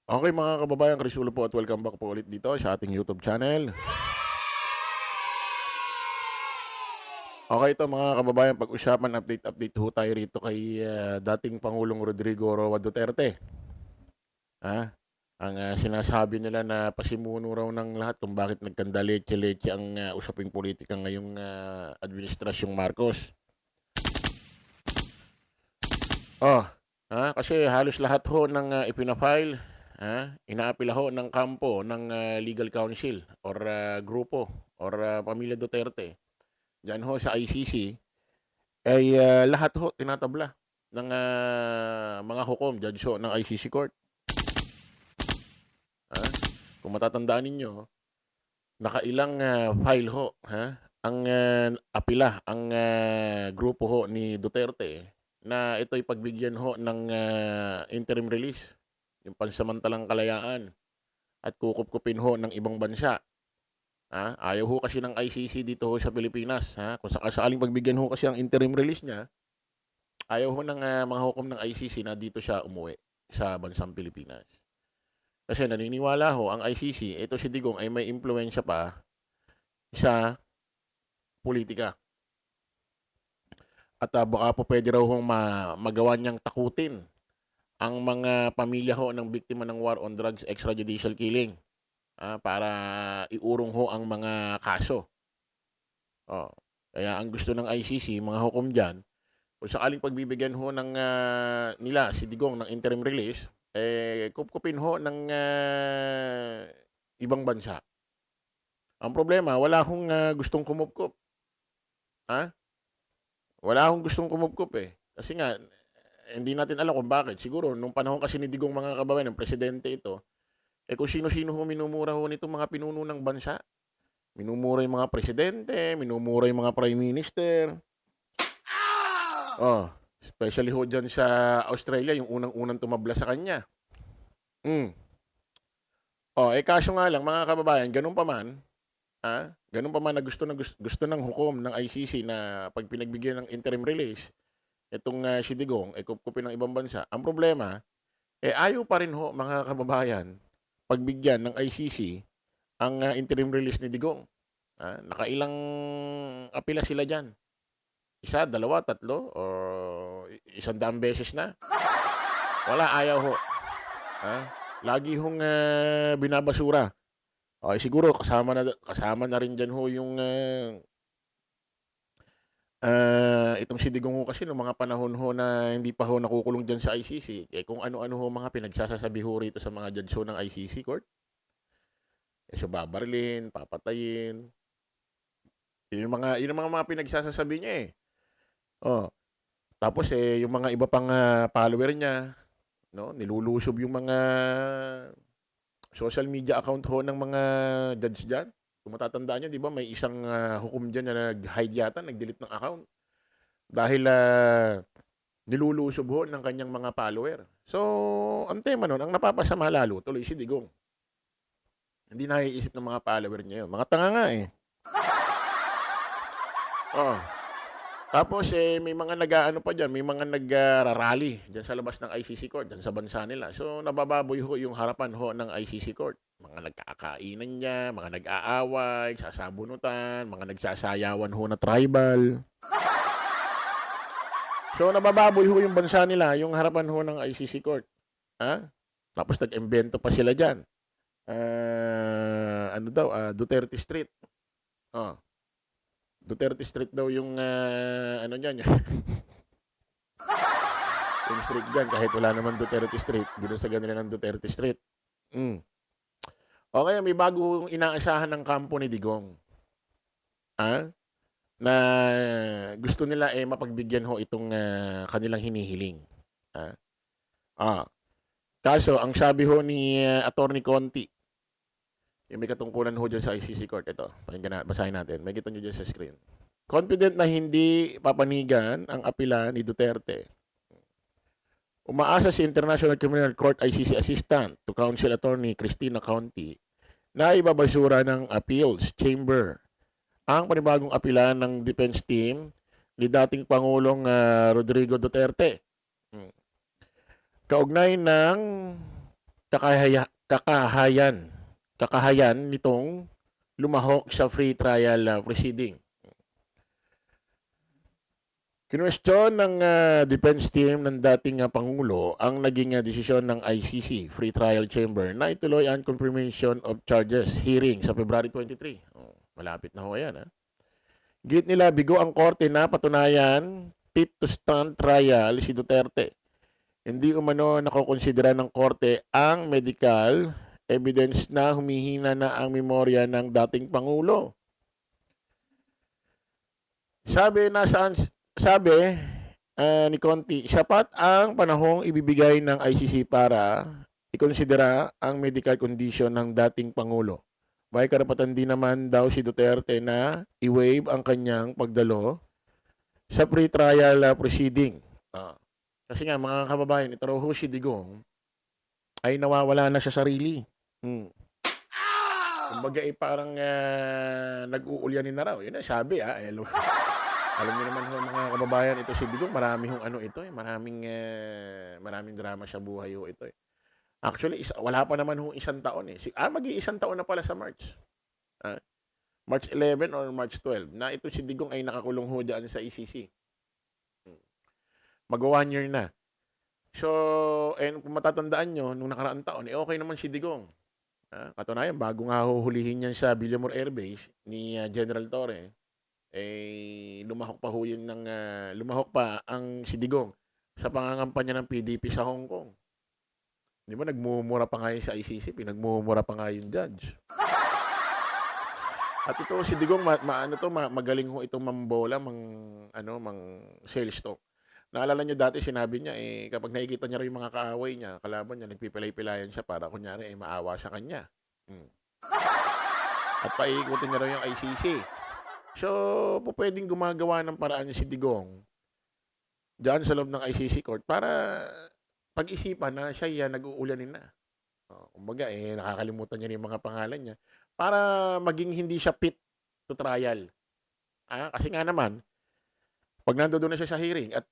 Okay mga kababayan, Krisulo po at welcome back po ulit dito sa ating YouTube channel. Okay ito mga kababayan, pag-usapan, update ho tayo rito kay dating Pangulong Rodrigo Roa Duterte. Ang sinasabi nila na pasimuno raw ng lahat kung bakit nagkandaletse-letse ang usaping politika ngayong administrasyong Marcos. Oh, kasi halos lahat ho ng ipina-file, inaapila ho ng kampo ng legal counsel or grupo or pamilya Duterte. Diyan ho sa ICC ay lahat ho tinatabla ng mga hukom, judge ho ng ICC court. Ah, kung matatandaan ninyo, nakailang file ho, ang apila ang grupo ho ni Duterte na ito'y pagbigyan ho ng interim release, yung pansamantalang kalayaan at kukupkupin ho ng ibang bansa. Ayaw ho kasi ng ICC dito ho sa Pilipinas. Kung sakaling pagbigyan ho kasi ang interim release niya, ayaw ho ng mga hukom ng ICC na dito siya umuwi sa bansang Pilipinas. Kasi naniniwala ho ang ICC, ito si Digong ay may impluensya pa sa politika. At baka po pwede raw hong magawa niyang takutin ang mga pamilya ho ng biktima ng war on drugs extrajudicial killing para iurong ho ang mga kaso. Kaya ang gusto ng ICC, mga hukom dyan, kung sakaling pagbibigyan ho ng nila si Digong ng interim release, kupkupin ho ng ibang bansa. Ang problema, wala hong gustong kumupkup. Wala akong gustong kumupkup eh. Kasi nga, hindi natin alam kung bakit. Siguro, nung panahon kasi ni Digong mga kababayan, ng presidente ito, kung sino-sino ho minumura ho nitong mga pinuno ng bansa. Minumura yung mga presidente, minumura yung mga prime minister. Oh, especially ho dyan sa Australia, yung unang-unang tumabla sa kanya. Mm. Kaso nga lang, mga kababayan, ganun pa man na gusto ng hukom ng ICC na pag pinagbigyan ng interim release, itong si Digong, kupkupin ng ibang bansa. Ang problema, ayaw pa rin ho, mga kababayan, pagbigyan ng ICC ang interim release ni Digong. Nakailang apila sila dyan. Isa, dalawa, tatlo, o 100 beses na. Wala, ayaw ho. Lagi hong binabasura. Okay, siguro kasama na rin dyan ho yung itong si Digong ho kasi noong mga panahon ho na hindi pa ho nakukulong dyan sa ICC, kung ano-ano ho mga pinagsasasabi ho rito sa mga judge ho ng ICC court. So babarilin, papatayin. Yun ang mga pinagsasasabi niya eh. Tapos yung mga iba pang follower niya, no, nilulusob yung mga social media account ho ng mga judge dyan. Kung matatandaan nyo, di ba, may isang hukom dyan na nag-hide yata, nag-delete ng account. Dahil nilulusob ho ng kanyang mga follower. So, ang tema nun, ang napapasama lalo, tuloy si Digong. Hindi naiisip ng mga follower niya yun. Mga tanga nga eh. Tapos may mga nag-aano pa dyan, may mga nag-rally dyan sa labas ng ICC court, dyan sa bansa nila. So, nabababoy ho yung harapan ho ng ICC court. Mga nagkakainan niya, mga nag-aaway, sasabunutan, mga nagsasayawan ho na tribal. So, nabababoy ho yung bansa nila, yung harapan ho ng ICC court. Tapos nag-embento pa sila dyan. Duterte Street. Duterte Street daw yung ano niyan. Yung street dyan, kahit wala naman Duterte Street, binunsagan nila ng Duterte Street. Okay, may bagong inaasahan ng kampo ni Digong. Na gusto nila mapagbigyan ho itong kanilang hinihiling. Kaso, ang sabi ho ni Attorney Conti, yung may katungkulan ho dyan sa ICC Court, ito, pakinggan na, basahin natin, may kita nyo dyan sa screen. Confident na hindi papanigan ang apela ni Duterte. Umaasa si International Criminal Court ICC Assistant to Counsel Attorney Cristina Conti na ibabasura ng Appeals Chamber ang panibagong apela ng defense team ni dating Pangulong Rodrigo Duterte. Kaugnay ng kakahayan nitong lumahok sa free trial proceeding. Kinwestiyon ng defense team ng dating Pangulo ang naging desisyon ng ICC, Free Trial Chamber, na ituloy ang confirmation of charges hearing sa February 23. Oh, malapit na ho yan. Git nila, bigo ang korte na patunayan fit to stand trial si Duterte. Hindi umano nakokonsidera ng korte ang medical evidence na humihina na ang memorya ng dating Pangulo. Sabi ni Conti, sapat ang panahong ibibigay ng ICC para ikonsidera ang medical condition ng dating Pangulo. May karapatan din naman daw si Duterte na i-waive ang kanyang pagdalo sa pre-trial proceeding. Kasi nga mga kababayan, ito raw ho si Digong ay nawawala na sa sarili. Kumbaga parang nag-uulyanin na raw. Yun ang sabi alam niyo naman ho mga kababayan, ito si Digong, marami hong maraming drama sa buhay ho ito. Actually, wala pa naman hong isang taon mag-iisang taon na pala sa March. March 11 or March 12 na ito si Digong ay nakakulong ho dyan sa ICC. Mag-1 year na. So, kung matatandaan nyo, nung nakaraang taon, okay naman si Digong. Katunayan, bago nga huhulihin yan sa Villamor Air Base ni General Torre, lumahok pa ang si Digong sa pangangampanya ng PDP sa Hong Kong. Di ba, nagmumura pa nga yun sa ICC, pinagmumura pa nga yung judge. At ito si Digong, magaling ho itong mambola, mang sales talk. Naalala niyo dati, sinabi niya, kapag nakikita niya rin yung mga kaaway niya, kalaban niya, nagpipilay-pilayan siya para kunyari, maawa sa kanya. At paikutin niya rin yung ICC. So, pwedeng gumagawa ng paraan si Digong diyan sa loob ng ICC court para pag-isipan na siya nag-uulanin na. Kumbaga, nakakalimutan niya yung mga pangalan niya para maging hindi siya fit to trial. Kasi nga naman, pag nandoon na siya sa hearing at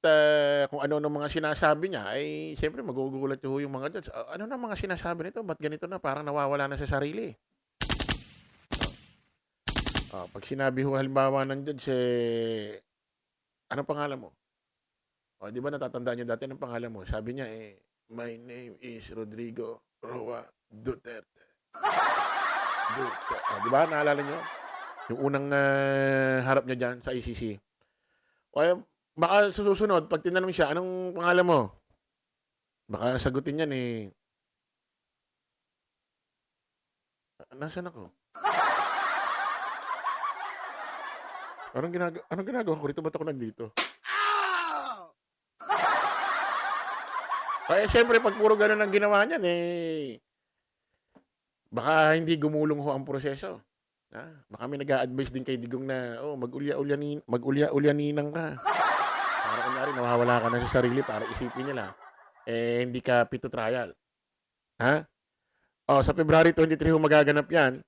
kung ano ng mga sinasabi niya, ay siyempre magugulat yung mga judge. Ano na mga sinasabi nito? Ba't ganito na? Parang nawawala na sa sarili. Pag sinabi ho halimbawa ng judge, anong pangalan mo? Di ba natatandaan niyo dati ng pangalan mo? Sabi niya, my name is Rodrigo Roa Duterte. Di ba? Naalala niyo? Yung unang harap niya dyan sa ICC. O baka susunod, pag tinanong siya, anong pangalan mo? Baka sagutin yan nasaan ako? Anong ginagawa ko rito? Ba't ako nandito? Kaya siyempre, pag puro ganun ang ginawa niyan, baka hindi gumulong ho ang proseso. Baka may nag-a-advise din kay Digong na, mag-ulya-ulyaninang ka. Para kunyari, nawawala ka na sa sarili para isipin nila, hindi ka fit to trial. Sa February 23 ho magaganap yan,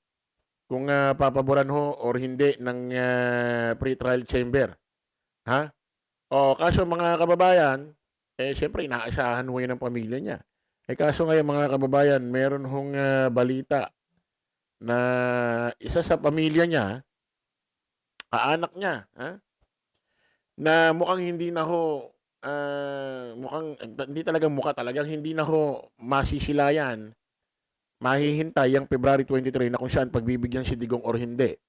kung papaboran ho or hindi ng pre-trial chamber. Kaso mga kababayan, siyempre inaasahan ho yun ng pamilya niya. Kaso ngayon mga kababayan, meron hong balita na isa sa pamilya niya, kaanak niya, na mukhang hindi na ho, hindi talagang talagang hindi na ho masisilayan, mahihintay ang February 23 na kung saan pagbibigyan si Digong or hindi.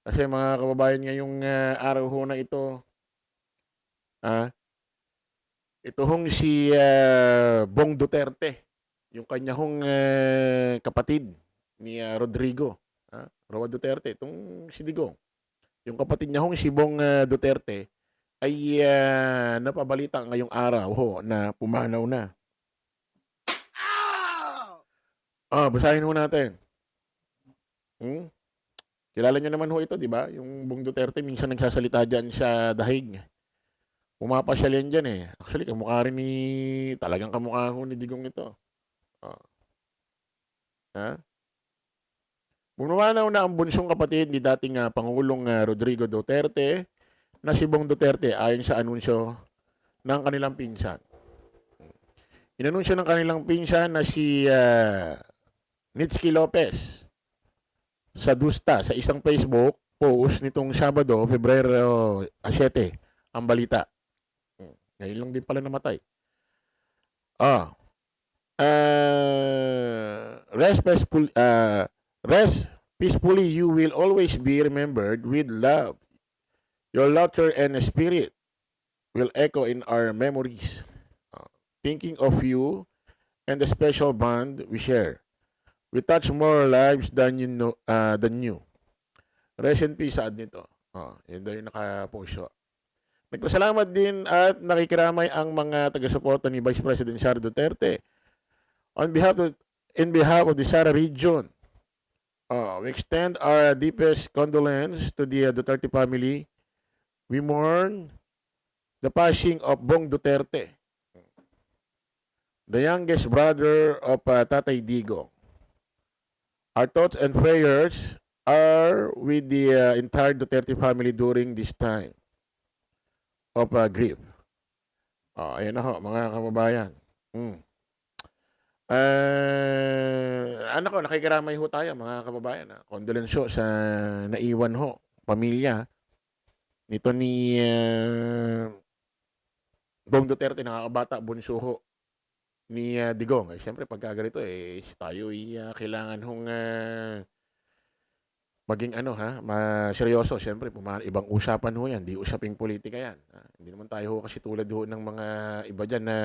Kasi mga kababayan, ngayong araw ho na ito, ito hong si Bong Duterte, yung kanya hong kapatid ni Rodrigo, Roa Duterte, itong si Digong. Yung kapatid niya hong si Bong Duterte ay napabalita ngayong araw ho na pumanaw na. Basahin ho natin. Kilala niyo naman ho ito, di ba? Yung Bong Duterte, minsan nagsasalita dyan sa dahig. Pumapasyal yan dyan Actually, kamukha rin talagang kamukha ho ni Digong ito. Bumanaw na ang bunsong kapatid ni dating Pangulong Rodrigo Duterte na si Bong Duterte ayon sa anunsyo ng kanilang pinsan. Inanunsyo ng kanilang pinsan na si Nitsky Lopez sa Dusta sa isang Facebook post nitong Sabado, Pebrero 7, ang balita. Ngayon lang din pala namatay. Rest peacefully, you will always be remembered with love. Your laughter and spirit will echo in our memories. Thinking of you and the special bond we share. We touch more lives than you. Rest in peace, saad nito. Yun daw yung nakapost. Nagpasalamat din at nakikiramay ang mga taga-suporta ni Vice President Sara Duterte. In behalf of the Sara region, we extend our deepest condolence to the Duterte family. We mourn the passing of Bong Duterte, the youngest brother of Tatay Digo. Our thoughts and prayers are with the entire Duterte family during this time of grief. Ayan na ho, mga kababayan. Nakikiramay ho tayo, mga kababayan. Condolence sa naiwan ho, pamilya nito ni Bong Duterte, nakakabata, bunso ho ni Digong. Siyempre, pagka ganito, tayo kailangan hong maging seryoso. Siyempre, ibang usapan ho yan. Di usaping politika yan. Hindi naman tayo ho kasi tulad ho ng mga iba dyan na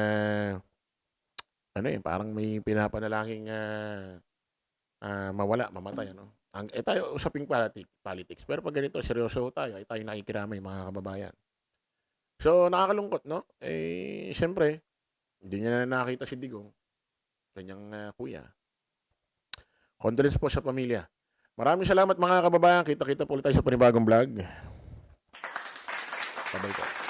parang may pinapanalangin mawala, mamatay. Tayo usaping politics. Pero pag ganito, seryoso ho tayo. Tayo nakikiramay, mga kababayan. So, nakakalungkot, no? Siyempre, hindi niya na nakita si Digong, kanyang kuya. Condolence po sa pamilya. Maraming salamat, mga kababayan. Kita-kita po ulit tayo sa panibagong vlog. Bye-bye po.